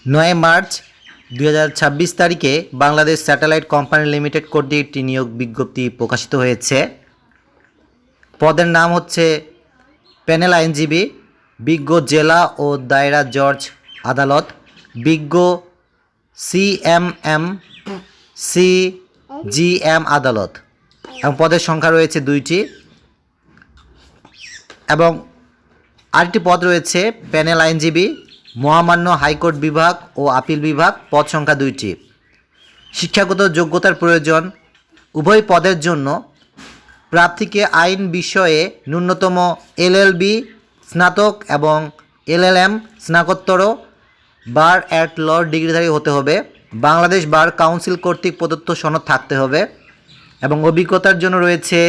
9 March 2026 তারিখে Bangladesh satellite company limited কর্তৃক একটি নিয়োগ বিজ্ঞপ্তি প্রকাশিত হয়েছে। পদের নাম হচ্ছে প্যানেল আইনজীবী, বিজ্ঞ জেলা ও দায়রা জজ আদালত, বিজ্ঞ সিএমএম সিজিএম আদালত, এবং পদের সংখ্যা রয়েছে 2টি। এবং আরেকটি পদ রয়েছে প্যানেল আইনজীবী, মহামান্য হাইকোর্ট বিভাগ ও আপিল বিভাগ, পদ সংখ্যা 2টি। শিক্ষাগত যোগ্যতার প্রয়োজন। উভয় পদের জন্য প্রার্থীকে আইন বিষয়ে ন্যূনতম এলএলবি স্নাতক এবং এলএলএম স্নাতকোত্তর বার অ্যাট ল ডিগ্রিধারী হতে হবে। বাংলাদেশ বার কাউন্সিল কর্তৃক প্রদত্ত সনদ থাকতে হবে। এবং অভিজ্ঞতার জন্য রয়েছে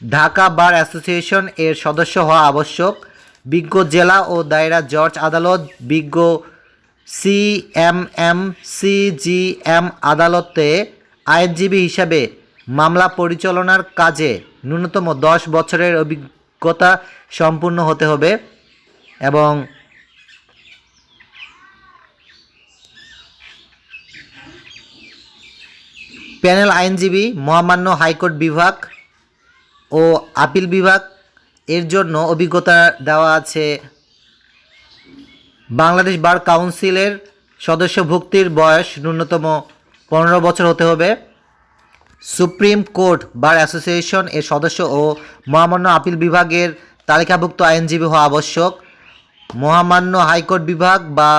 ঢাকা বার অ্যাসোসিয়েশন এর সদস্য হওয়া আবশ্যক। বিজ্ঞ জেলা ও দায়রা জজ আদালত, বিজ্ঞ সিএমএম সিজিএম আদালতে আইনজীবী হিসাবে মামলা পরিচালনার কাজে ন্যূনতম 10 বছরের অভিজ্ঞতা সম্পূর্ণ হতে হবে। এবং প্যানেল আইনজীবী, মহামান্য হাইকোর্ট বিভাগ ও আপিল বিভাগ এর জন্য অভিজ্ঞতা দেওয়া আছে বাংলাদেশ বার কাউন্সিলের সদস্যভুক্তির বয়স ন্যূনতম 15 বছর হতে হবে। সুপ্রিম কোর্ট বার অ্যাসোসিয়েশন এর সদস্য ও মহামান্য আপিল বিভাগের তালিকাভুক্ত আইনজীবী হওয়া আবশ্যক। মহামান্য হাইকোর্ট বিভাগ বা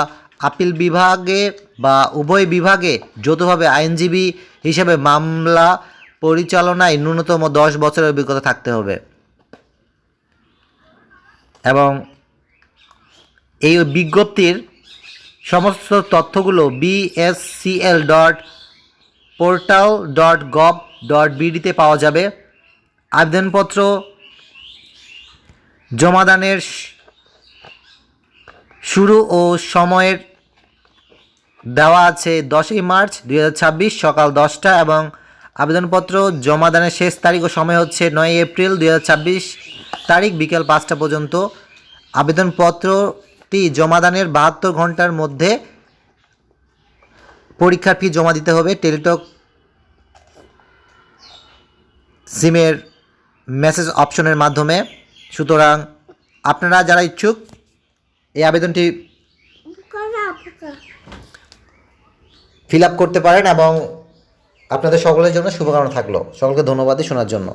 আপিল বিভাগে বা উভয় বিভাগে যৌথভাবে আইনজীবী হিসেবে মামলা পরিচালনায় ন্যূনতম 10 বছরের অভিজ্ঞতা থাকতে হবে। এবং এই বিজ্ঞপ্তির সমস্ত তথ্যগুলো bscl.portal.gov.bd-তে পাওয়া যাবে। আবেদনপত্র জমাদানের শুরু ও সময়ের দেওয়া আছে 10 মার্চ 2026 সকাল 10টা এবং আবেদনপত্র জমাদানের শেষ তারিখ ও সময় হচ্ছে 9 এপ্রিল 2026 তারিখ বিকেল 5টা পর্যন্ত। আবেদনপত্রটি জমাদানের 72 ঘন্টার মধ্যে পরীক্ষার ফি জমা দিতে হবে টেলিটক সিমের মেসেজ অপশনের মাধ্যমে। সুতরাং আপনারা যারা ইচ্ছুক এই আবেদনটি ফিল আপ করতে পারেন এবং আপনাদের সকলের জন্য শুভকামনা থাকলো। সকলকে ধন্যবাদ শোনার জন্য।